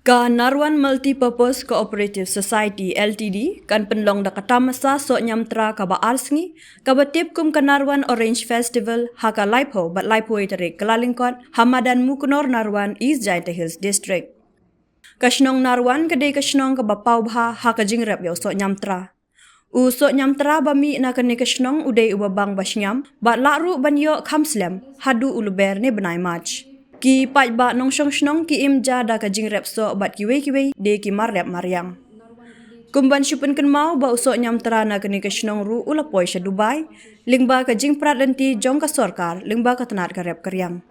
Ka Narwan Multipurpose Cooperative Society LTD kan penlong da katamasa so nyamtra ka ba arsngi ka batip kum ka Narwan Orange Festival haka laipo bat laipo itere kelalingkot Hamadan Mukunor Narwan East Jaita Hills District. Kashnong Narwan kadai kashnong ka ba paubha haka jingrep yo so nyamtra. U so nyamtra bami na kani kashnong udai ubabang basnyam bat laru banyo khamslem hadu uluber ne benai match. Ki pai ba nong shong shnong ki imja da ka jingrep so bat kiwe de ki marrep maryam. Kumban shupun kan mau ba usok nyamtra na kani ka shnong ru ulapoi sha Dubai lingba ka jingprat lenti jong ka sorkar lingba ka tanat ka rep karyam.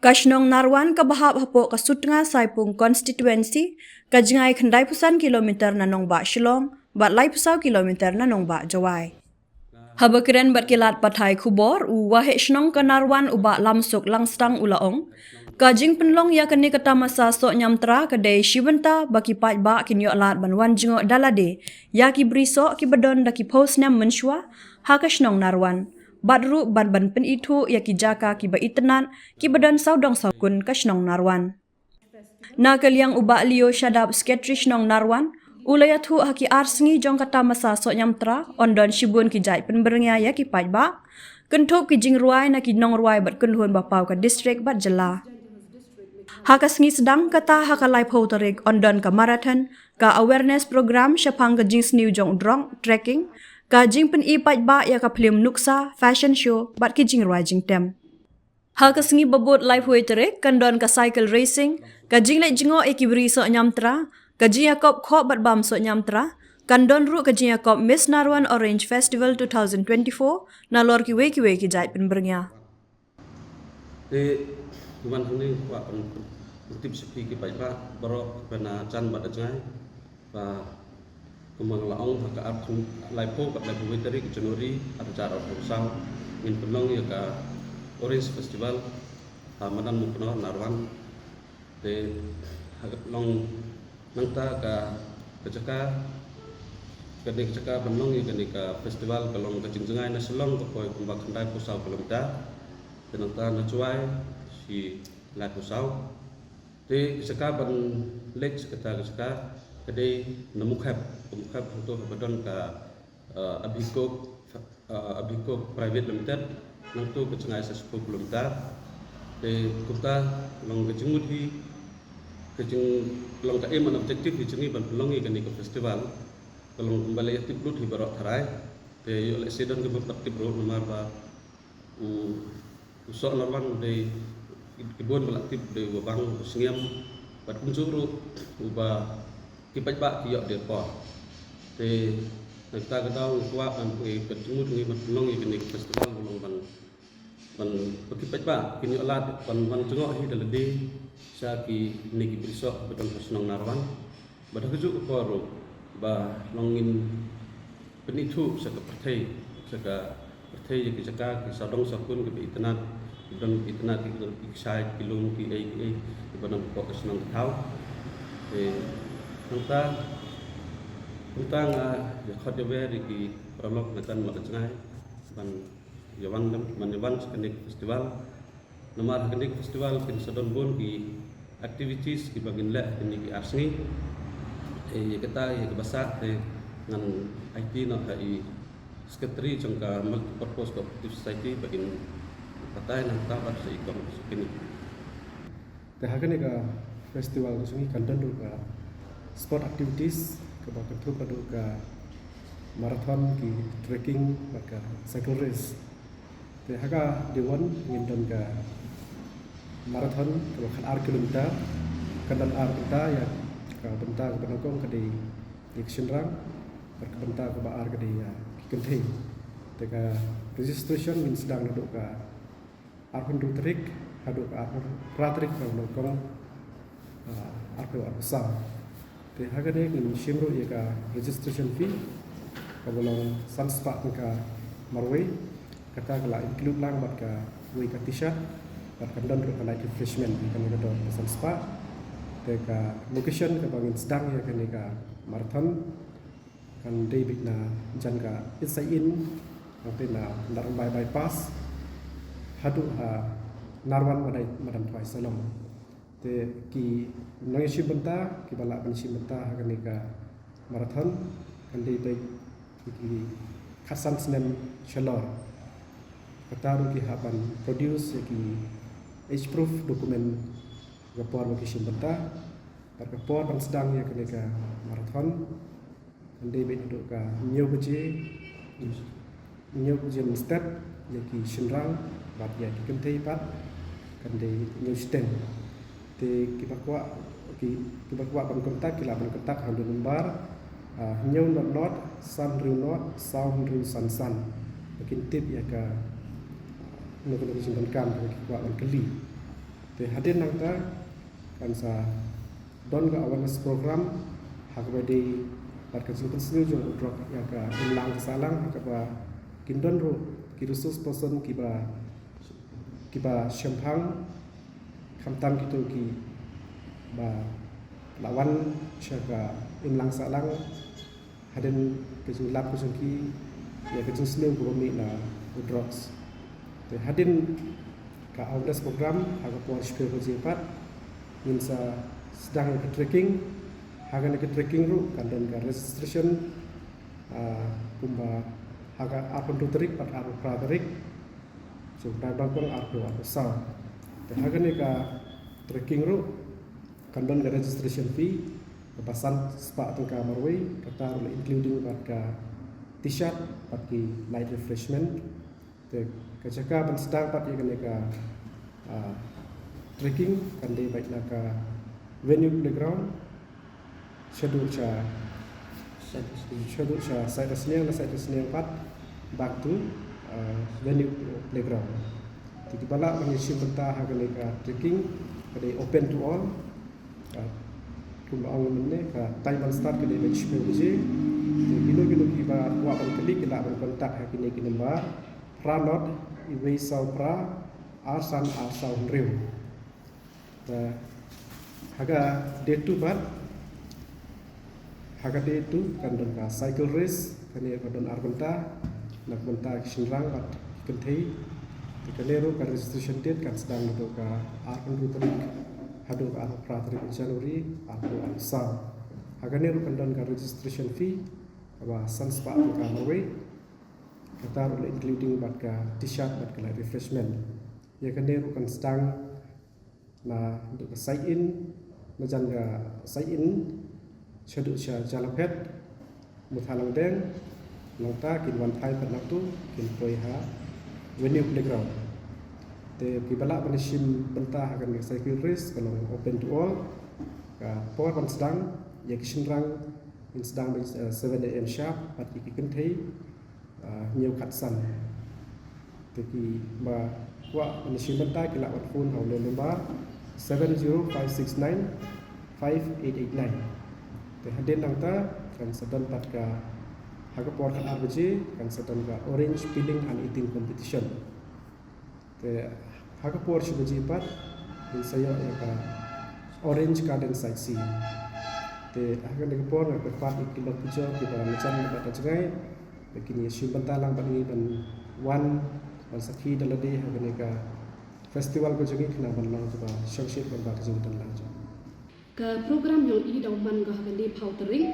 Ka shnong Narwan ka bahap hapo ka sutnga saipung constituency ka jingai khandai pusan kilometer na nong ba Shillong bat lai pusau kilometer na nong ba Jawai. Habakiran bat kilat pathai khubor u wahe shnong ka Narwan uba lamsuk langstang ulaong kajing penlong ya kani kata masa so nyamtra kadai shibenta baki pat ba kinyo lat banwan jingo dalade ya ki briso ki bedon da ki post nam menshwa ha ka shnong Narwan badru ban pen itu ya ki jaka ki ba itenan ki bedon saudong saukun ka shnong Narwan na kaliang uba lio shadap sketri shnong Narwan ulaya thu haki arsngi jong kata masa so nyamtra ondon shibun ki jai penberngya ya ki pat ba kenthop ki jing ruai na ki nong ruai bat kunhun ba pau ka district bat jela. Haka sengi sedang kata haka live hoterik ondon ka marathon ka awareness program syapang ka jing sniu jong drong trekking ka jing pen ipat ba ya ka film nuksa fashion show bat ki jing ruai jing tem. Haka sengi babot live hoterik kandon ka cycle racing ka jing lek jingo ekibri so nyamtra ka jing yakop kho bat bam so nyamtra kandon ru ka jing yakop Miss Narwan Orange Festival 2024 na lor ki we ki jai pen bernya. Tuman ini Pak Menteri Sepi ki pai ba baro pena chan bat ajai ba kumang laong haka arthum laipo kat laipo witeri ki Januari ada cara bersau ngin penong ya ka Orange Festival Hamadan Mukunor Narwan de haka long nangta ka kecaka kene kecaka penong ya kene ka festival kalong kajingjengai na selong ko kumbak kandai pusau kilometer tenangta na cuai si lai pusau te seka ban lek sekata seka kadai namukap untuk badon ka abiko private limited nang tu kecengai 10 km te kuta long kejengut hi kejeng long ka aim objektif hi jengi ban pelongi kan ke festival kalong kembali aktif lut hi barok tharai te yo le sedon ke aktif ro nomor ba usok Narwan de kibon balaktif de wabang sengiam bat kunjuru uba kipat ba kiyo de po te nakta gadau kwa an pe ketemu dengan penong ini festival ulong ban kipat ba kinyo lat ban jengok hi dalade sa ki niki brisok beton shnong Narwan bada kejuk ko ro ba longin penitu sa ka perthai ki jaka ki sadong sakun ki itnat dan itna ki side kilom ki ai banam ko kasnang thau nanta nga ya khode ber ki prolog natan matacngai ban yawan skenik festival nomar skenik festival kin sadon bon ki activities ki bagin la ki asni kata ya bahasa ngan IT na kai secretary jangka multipurpose cooperative society bagin patay nang tapat sa ikon kini. Tehagane ka festival sungi kandan ka sport activities ka bakathu ka marathon ki trekking ka cycle race. Tehaga dewan ngindon ka marathon ka 8 km kandan arta ya ka benta ka penokong ka di action rang ka benta ka baar ka di kenteng. Teka registration min sedang naduk ka arpun rutrik haduk arpun pratrik kalau kong arpun arpusam. Te hagade in shimro ya ka registration fee kabolong sanspa ka marway kata kala include lang bat ka way ka t-shirt bat kandan ro ka refreshment kan ka do sanspa te ka location ka bangin sedang ya kan ka marathon kan David na jan ka inside in nanti na ndaran bypass hadu Narwan madam twice salom te ki nang isim benta ki balak ban isim benta hakan ka marathon kan dei baik ki khasan snem chalor kataru ki haban produce ki age proof dokumen gapor bagi isim benta par gapor ban sedang ya kan ka marathon kan dei baik duk ka nyo buje step ya ki shinrang bat ya ki kentei pat kan dei nyo stem te kibakwa ban kontak kila ban kontak handu lembar nyo not san riu not sound riu san makin tip ya ka nuku simpan kan kibakwa ban keli te hadir nang ta kan sa don ga awareness program hak bade bat ka simpan selu jong udrok ya ka ulang salang ka ba kindon ro ki resource person kiba syampang kamtam gitu ki ba lawan syaka imlang salang haden kejulap kusungki ya kejusne ko mi na drugs te haden ka awareness program aga por shpe ko jepat insa sedang ke tracking hagan ke tracking ru kandan ka registration kumba haga apun rutrik pat aru praterik so bangkong ardo sa te hagan ka tracking ru kandan ka registration fee kepasan spa tu ka marway kata including pat ka t-shirt pat ki light refreshment te kacaka ban sedang pat ya ka trekking kan dei baik nak ka venue playground schedule cha site seniang pat back to venue playground ti bala mengisi bentah ka trekking kadai open to all kumbaang meneh ka time start kadai match je bilo ki ba wa ban klik kila ban kontak hakini ki number pranot iwei sau pra arsan asau riu ta haga day 2 bat haga day 2 kan don ka cycle race kani ka don arbenta nak benta shinrang bat kenthei tikalero ka registration date kan sedang do ka arkan rutrik hadu ka pratrik Januari aku sa haga ne ru kan don ka registration fee aba sanspa ka marway kata ru including bat ka t-shirt bat ka refreshment ya kan ne ru kan sedang na do ka sign in majan ka sign in chadu cha jalapet muthalang deng langta kin wan thai panak tu kin poi ha venue playground te pibala panishim benta akan cycle race kalau open to all ka por pan sedang ya kishinrang in sedang 7 am sharp pat ki kenthei nhiều khatsan te ki ba wa panishim benta kila wat phone haw le number 705695889 te haden nangta kan sedang pat ka haga por kan RBJ kan sedang ka orange peeling and eating competition te haga por shibji pat in saya ya ka orange garden sightseeing te haga ne por ka pat kilo pujo ki ba macam bat jangai begini shibanta lang ban ni ban one sakhi dalade haga ne ka festival ko jangi kena ban lang ba shangship ban ba jangi dan lang ke program yang ini dalam man gah gande pau tering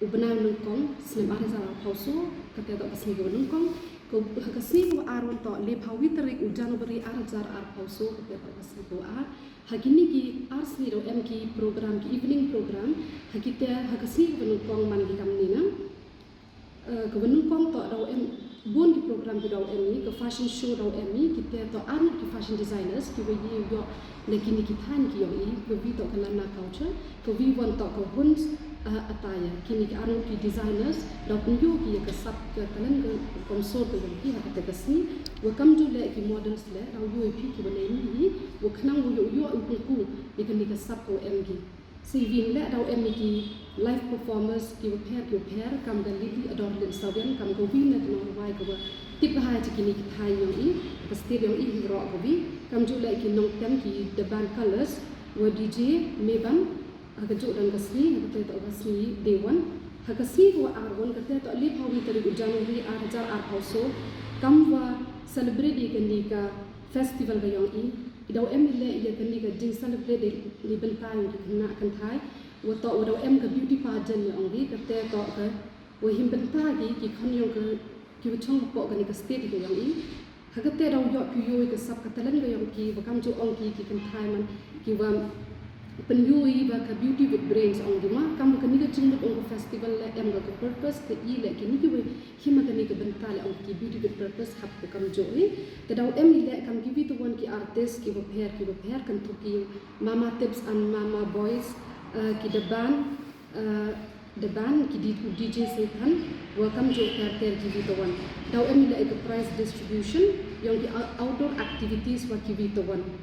ubenang nungkong snem arza pau so kata tok pasni go nungkong ko hakasni ko aron to le pau witering u Januari arjar ar pau so kata tok pasni ko a hakini ki arsni ro mk program ki evening program hakite hakasni ko nungkong man ki kamni na ko nungkong to daw em bon di program di daw em ni ke fashion show daw em ni kita to an ki fashion designers ki we yo lekini ki than ki yo i ko vi to kalana culture ko vi won to ko hun ataya kini ki aron ki designers daw kun yo ki ke sap ke talan ke konsol ke ki ha ta kasni wa kam ju le ki models le daw yo pi ki bane ni wa khnang yo yo ku ni ke sap ko em ki CV le daw em ki live performance ki pair kam ga lidi ador len sawen kam go vi na no wai ko tip ha ti kini ki thai yo i pasti yo i ro ko vi kam ju le ki nong tem ki the band colors wa DJ meban aga ju dan kasni aga to kasni day 1 ha kasni wa argon ka to li phawi tari January 2000 ar hauso kam wa celebrate ki ka festival ga yo i Idau em ile ia kan ni ka jing celebrate di bentai yang kena kan thai wa to idau em ka beauty pageant ya ongi ka te to ka wa him bentai ki khon yong ka ki chong po ka ni ka state ki yang i hagate dau yo pi yo ka sap ka talan ga yong ki wa kam jo ong ki kan thai man ki wa penyui ba ka beauty with brains ong di ma kam ka ni ka jing ong festival le em ga ka purpose te i le ki ni ki we him ka ni ka bentai le ong ki beauty with purpose hap ka kam jo ni te dau em ile kam give it to one ki artist ki prepare kan tu ki mama tips and mama boys ki deban ki DJ Setan welcome jo ter give it to one dau em ile ka prize distribution yang ki outdoor activities wa give it to one